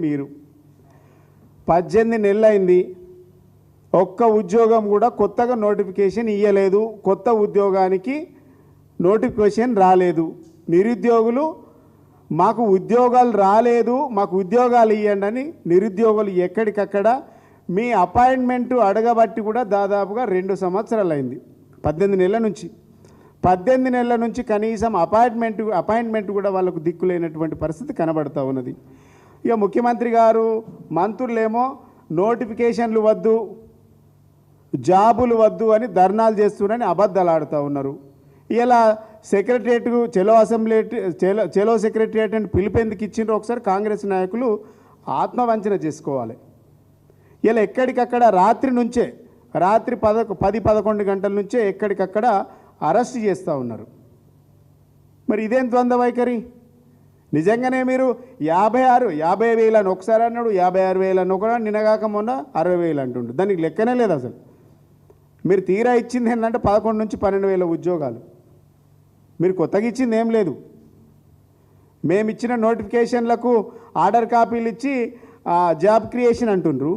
మీరు 18 నెలలైంది, ఒక్క ఉద్యోగం కూడా కొత్తగా నోటిఫికేషన్ ఇయ్యలేదు, కొత్త ఉద్యోగానికి నోటిఫికేషన్ రాలేదు. నిరుద్యోగులు మాకు ఉద్యోగాలు రాలేదు, మాకు ఉద్యోగాలు ఇవ్వండి అని నిరుద్యోగులు ఎక్కడికక్కడ మీ అపాయింట్మెంట్ అడగబట్టి కూడా దాదాపుగా 2 సంవత్సరాలు అయింది. 18 నెలల నుంచి కనీసం అపాయింట్మెంట్ కూడా వాళ్ళకు దిక్కులేనటువంటి పరిస్థితి కనబడుతూ ఉన్నది. ఇక ముఖ్యమంత్రి గారు మంత్రులేమో నోటిఫికేషన్లు వద్దు, జాబులు వద్దు అని ధర్నాలు చేస్తున్నారని అబద్ధాలు ఆడుతూ ఉన్నారు. ఇలా సెక్రటరియట్కు చెలో సెక్రటరియట్ అని పిలిపేందుకు ఇచ్చిండ్రు. ఒకసారి కాంగ్రెస్ నాయకులు ఆత్మవంచన చేసుకోవాలి. ఇలా ఎక్కడికక్కడ రాత్రి 10-11 గంటల నుంచే ఎక్కడికక్కడ అరెస్ట్ చేస్తూ ఉన్నారు. మరి ఇదేం ద్వంద్వ వైఖరి? నిజంగానే మీరు 50,000 అని ఒకసారి అన్నాడు, 56,000 అని ఒకటి, నిన్నగాక మొన్న 60,000 అంటుండు. దానికి లెక్కనే లేదు అసలు. మీరు తీరా ఇచ్చింది ఏంటంటే 11 నుంచి 12,000 ఉద్యోగాలు. మీరు కొత్తగా ఇచ్చింది ఏం లేదు. మేము ఇచ్చిన నోటిఫికేషన్లకు ఆర్డర్ కాపీలు ఇచ్చి జాబ్ క్రియేషన్ అంటుండ్రు.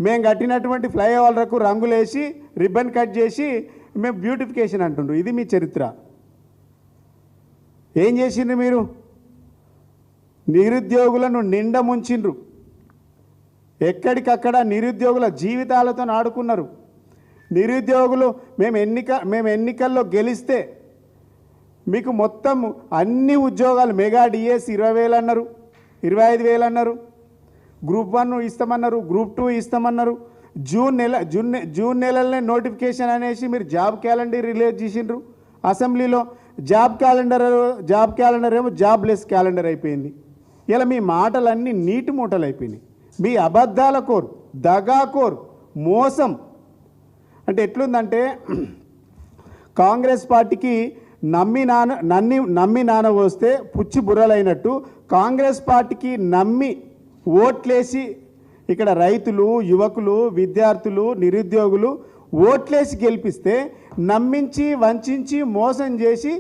మేము కట్టినటువంటి ఫ్లైఓవర్లకు రంగులేసి రిబ్బన్ కట్ చేసి మేము బ్యూటిఫికేషన్ అంటుండ్రు. ఇది మీ చరిత్ర. ఏం చేసిండ్రు మీరు? నిరుద్యోగులను నిండా ముంచిండ్రు. ఎక్కడికక్కడ నిరుద్యోగుల జీవితాలతో ఆడుకున్నారు. నిరుద్యోగులు మేము ఎన్నికల్లో గెలిస్తే మీకు మొత్తం అన్ని ఉద్యోగాలు మెగా డిఎస్ 20,000 అన్నారు, 25,000 అన్నారు, గ్రూప్ 1 ఇస్తామన్నారు, గ్రూప్ 2 ఇస్తామన్నారు. జూన్ నెలలోనే నోటిఫికేషన్ అనేసి మీరు జాబ్ క్యాలెండర్ రిలీజ్ చేసిండ్రు అసెంబ్లీలో. జాబ్ క్యాలెండర్ ఏమో జాబ్లెస్ క్యాలెండర్ అయిపోయింది. ఇలా మీ మాటలన్నీ నీటి మూటలు అయిపోయినాయి. మీ అబద్ధాల కోరు, దగాకోరు, మోసం. అంటే ఎట్లుందంటే కాంగ్రెస్ పార్టీకి నమ్మి నాన వస్తే పుచ్చి బుర్రలైనట్టు కాంగ్రెస్ పార్టీకి నమ్మి ఓట్లేసి ఇక్కడ రైతులు, యువకులు, విద్యార్థులు, నిరుద్యోగులు ఓట్లేసి గెలిపిస్తే నమ్మించి, వంచి, మోసం చేసి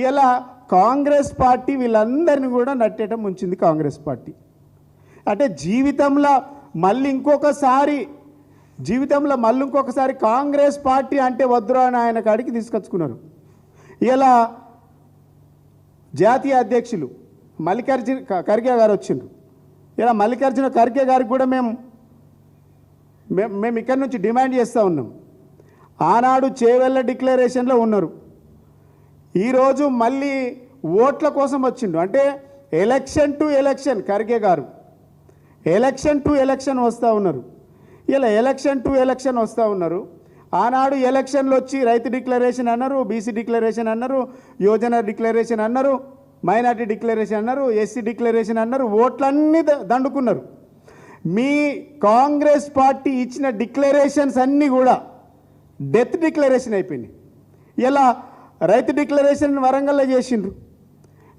ఇలా కాంగ్రెస్ పార్టీ వీళ్ళందరినీ కూడా నట్టేయటం ఉంచింది కాంగ్రెస్ పార్టీ. అంటే జీవితంలో మళ్ళీ ఇంకొకసారి కాంగ్రెస్ పార్టీ అంటే వద్దురా అని ఆయన కాడికి తీసుకొచ్చుకున్నారు. ఇలా జాతీయ అధ్యక్షులు మల్లికార్జున ఖర్గే గారు వచ్చిండ్రు. ఇలా మల్లికార్జున ఖర్గే గారికి కూడా మేము ఇక్కడి నుంచి డిమాండ్ చేస్తూ ఉన్నాం. ఆనాడు చేవెళ్ళ డిక్లరేషన్లో ఉన్నారు, ఈరోజు మళ్ళీ ఓట్ల కోసం వచ్చిండు. అంటే ఎలక్షన్ టు ఎలక్షన్ ఖర్గే గారు ఎలక్షన్ టు ఎలక్షన్ వస్తూ ఉన్నారు. ఇలా ఎలక్షన్ టు ఎలక్షన్ వస్తూ ఉన్నారు. ఆనాడు ఎలక్షన్లు వచ్చి రైతు డిక్లరేషన్ అన్నారు, బీసీ డిక్లరేషన్ అన్నారు, యోజన డిక్లరేషన్ అన్నారు, మైనార్టీ డిక్లరేషన్ అన్నారు, ఎస్సీ డిక్లరేషన్ అన్నారు, ఓట్లన్నీ దండుకున్నారు. మీ కాంగ్రెస్ పార్టీ ఇచ్చిన డిక్లరేషన్స్ అన్నీ కూడా డెత్ డిక్లరేషన్ అయిపోయినాయి. ఇలా రైతు డిక్లరేషన్ వరంగల్లో చేసిండ్రు.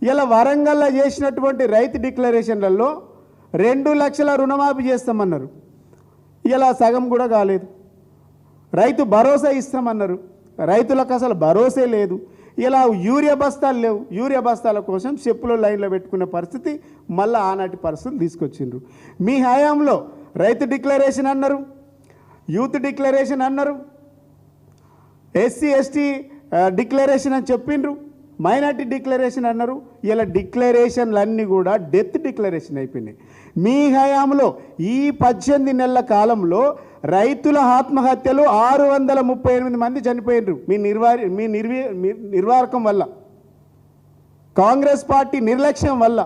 ఇలా వరంగల్లో చేసినటువంటి రైతు డిక్లరేషన్లలో 2 లక్షల రుణమాఫీ చేస్తామన్నారు. ఇలా సగం కూడా కాలేదు. రైతు భరోసా ఇస్తామన్నారు, రైతులకు అసలు భరోసే లేదు. ఇలా యూరియా బస్తాలు లేవు, యూరియా బస్తాల కోసం చెప్పులో లైన్లో పెట్టుకునే పరిస్థితి మళ్ళీ ఆనాటి పరిస్థితులు తీసుకొచ్చిండ్రు. మీ హయాంలో రైతు డిక్లరేషన్ అన్నారు, యూత్ డిక్లరేషన్ అన్నారు, ఎస్సీ ఎస్టీ డిక్లరేషన్ అని చెప్పిండ్రు, మైనార్టీ డిక్లరేషన్ అన్నారు. ఇలా డిక్లరేషన్లన్నీ కూడా డెత్ డిక్లరేషన్ అయిపోయినాయి. మీ హయాంలో ఈ 18 నెలల కాలంలో రైతుల ఆత్మహత్యలు 638 మంది చనిపోయినారు మీ నిర్వాహకం వల్ల, కాంగ్రెస్ పార్టీ నిర్లక్ష్యం వల్ల.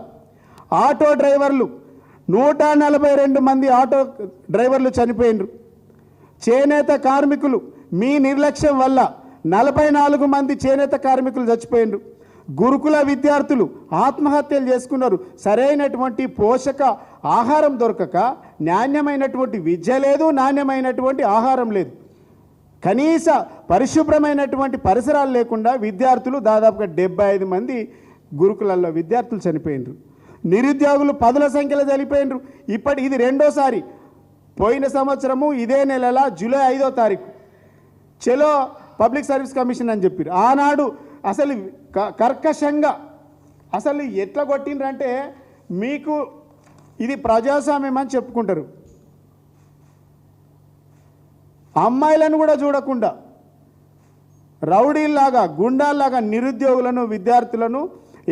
ఆటో డ్రైవర్లు 142 మంది ఆటో డ్రైవర్లు చనిపోయినారు. చేనేత కార్మికులు మీ నిర్లక్ష్యం వల్ల 44 మంది చేనేత కార్మికులు చచ్చిపోయినారు. గురుకుల విద్యార్థులు ఆత్మహత్యలు చేసుకున్నారు. సరైనటువంటి పోషక ఆహారం దొరకక, నాణ్యమైనటువంటి విద్య లేదు, నాణ్యమైనటువంటి ఆహారం లేదు, కనీస పరిశుభ్రమైనటువంటి పరిసరాలు లేకుండా విద్యార్థులు దాదాపుగా 75 మంది గురుకులలో విద్యార్థులు చనిపోయినారు. నిరుద్యోగులు 10ల సంఖ్యలో చనిపోయినారు. ఇది రెండోసారి. పోయిన సంవత్సరము ఇదే నెల జూలై 5వ తారీఖు చెలో పబ్లిక్ సర్వీస్ కమిషన్ అని చెప్పారు. ఆనాడు అసలు కర్కశంగా అసలు ఎట్లా కొట్టిండ్రంటే మీకు ఇది ప్రజాస్వామ్యం అని చెప్పుకుంటారు. అమ్మాయిలను కూడా చూడకుండా రౌడీల్లాగా గుండాల్లాగా నిరుద్యోగులను విద్యార్థులను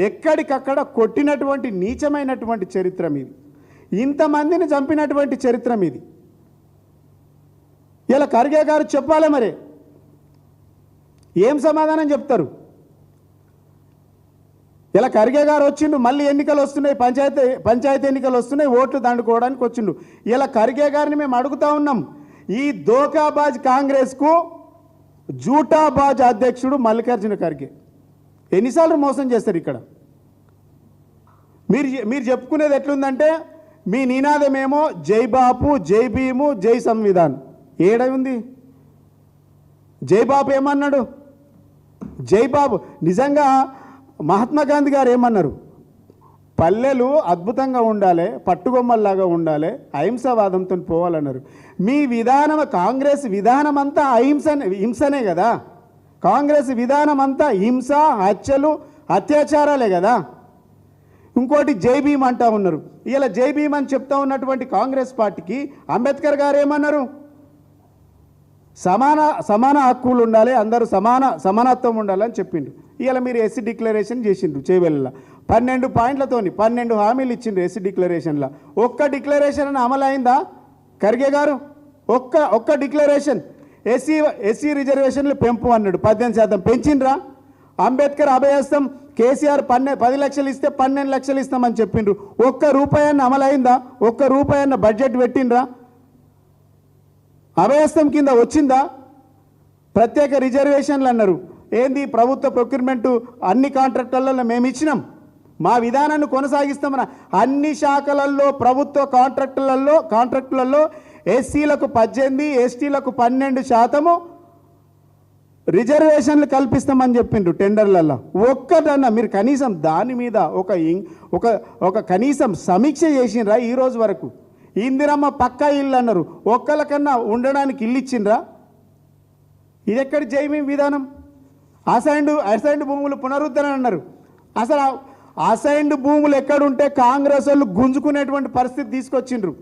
ఎక్కడికక్కడ కొట్టినటువంటి నీచమైనటువంటి చరిత్ర మీది. ఇంతమందిని చంపినటువంటి చరిత్ర మీది. ఇలా ఖర్గే గారు చెప్పాలి. మరి ఏం సమాధానం చెప్తారు? ఇలా ఖర్గే గారు వచ్చిండు, మళ్ళీ ఎన్నికలు వస్తున్నాయి, పంచాయతీ ఎన్నికలు వస్తున్నాయి, ఓట్లు దండుకోవడానికి వచ్చిండు. ఇలా ఖర్గే గారిని మేము అడుగుతా ఉన్నాం, ఈ దోకాబాజ్ కాంగ్రెస్కు జూటాబాజ్ అధ్యక్షుడు మల్లికార్జున ఖర్గే ఎన్నిసార్లు మోసం చేస్తారు? ఇక్కడ మీరు చెప్పుకునేది ఎట్లుందంటే మీ నినాదమేమో జై బాపు, జై భీము, జై సంవిధాన్. ఏడై ఉంది? జై బాపు ఏమన్నాడు? జై బాబు నిజంగా మహాత్మా గాంధీ గారు ఏమన్నారు? పల్లెలు అద్భుతంగా ఉండాలి, పట్టుగొమ్మల్లాగా ఉండాలి, అహింసావాదంతో పోవాలన్నారు. మీ విధానం, కాంగ్రెస్ విధానం అంతా హింసనే కదా. కాంగ్రెస్ విధానం అంతా హింస, హత్యలు, అత్యాచారాలే కదా. ఇంకోటి జై భీమ్ అంటా ఉన్నారు. ఇలా జై భీమ్ అని చెప్తా ఉన్నటువంటి కాంగ్రెస్ పార్టీకి అంబేద్కర్ గారు ఏమన్నారు? సమాన హక్కులు ఉండాలి, అందరూ సమానత్వం ఉండాలని చెప్పిండు. ఇలా మీరు ఎస్సీ డిక్లరేషన్ చేసిండ్రు చేవెళ్ళ 12 పాయింట్లతోని 12 హామీలు ఇచ్చిండ్రు ఎస్సీ డిక్లరేషన్లో. ఒక్క డిక్లరేషన్ అని అమలు అయిందా ఖర్గే గారు? ఒక్క డిక్లరేషన్. ఎస్సీ రిజర్వేషన్లు పెంపు అన్నాడు, 18% పెంచిండ్రా? అంబేద్కర్ అభయహస్తం కేసీఆర్ 10 లక్షలు ఇస్తే 12 లక్షలు ఇస్తామని చెప్పిండ్రు. ఒక్క రూపాయన్న అమలైందా? ఒక్క రూపాయన్న బడ్జెట్ పెట్టిండ్రా? అభయహస్తం కింద వచ్చిందా? ప్రత్యేక రిజర్వేషన్లు అన్నారు. ఏంది? ప్రభుత్వ ప్రొక్యూర్మెంటు అన్ని కాంట్రాక్టులలో మేము ఇచ్చినాం, మా విధానాన్ని కొనసాగిస్తామన్న. అన్ని శాఖలలో ప్రభుత్వ కాంట్రాక్టులలో ఎస్సీలకు 18, ఎస్టీలకు 12% రిజర్వేషన్లు కల్పిస్తామని చెప్పిండ్రు టెండర్లలో. ఒక్కటన్నా మీరు కనీసం దాని మీద ఒక కనీసం సమీక్ష చేసిండ్రా ఈ రోజు వరకు? ఇందిరమ్మ పక్కా ఇల్లు అన్నారు, ఒక్కళ్ళకన్నా ఉండడానికి ఇల్లు ఇచ్చిండ్రా? ఇది ఎక్కడి జైమీ విధానం? అసైన్డ్ భూములు పునరుద్ధరణ అన్నారు. అసలు అసైన్డ్ భూములు ఎక్కడుంటే కాంగ్రెస్ వాళ్ళు గుంజుకునేటువంటి పరిస్థితి తీసుకొచ్చిండ్రు.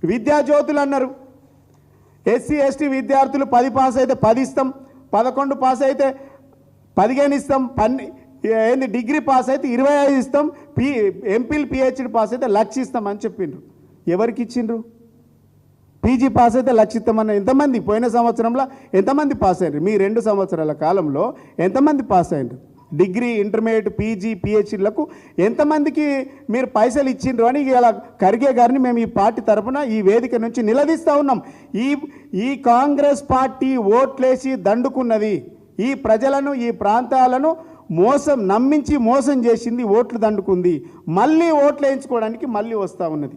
విద్యాజ్యోతులు అన్నారు. ఎస్సీ ఎస్టీ విద్యార్థులు 10 పాస్ అయితే 10 ఇస్తాం, 11 పాస్ అయితే 15 ఇస్తాం, ఏంది డిగ్రీ పాస్ అయితే 25 ఇస్తాం, ఎంపీలు పిహెచ్డి పాస్ అయితే 1,00,000 ఇస్తామని చెప్పిండ్రు. ఎవరికి ఇచ్చిండ్రు? పీజీ పాస్ అయితే 1,00,000 ఇస్తామన్న ఎంతమంది? పోయిన సంవత్సరంలో ఎంతమంది పాస్ అయ్యారు? మీ 2 సంవత్సరాల కాలంలో ఎంతమంది పాస్ అయ్యారు? డిగ్రీ, ఇంటర్మీడియట్, పీజీ, పిహెచ్డీలకు ఎంతమందికి మీరు పైసలు ఇచ్చిండ్రు అని ఇలా ఖర్గే గారిని మేము ఈ పార్టీ తరఫున ఈ వేదిక నుంచి నిలదీస్తూ ఉన్నాం. ఈ కాంగ్రెస్ పార్టీ ఓట్లేసి దండుకున్నది, ఈ ప్రజలను, ఈ ప్రాంతాలను నమ్మించి మోసం చేసింది, ఓట్లు దండుకుంది, మళ్ళీ ఓట్లు వేయించుకోవడానికి మళ్ళీ వస్తూ ఉన్నది.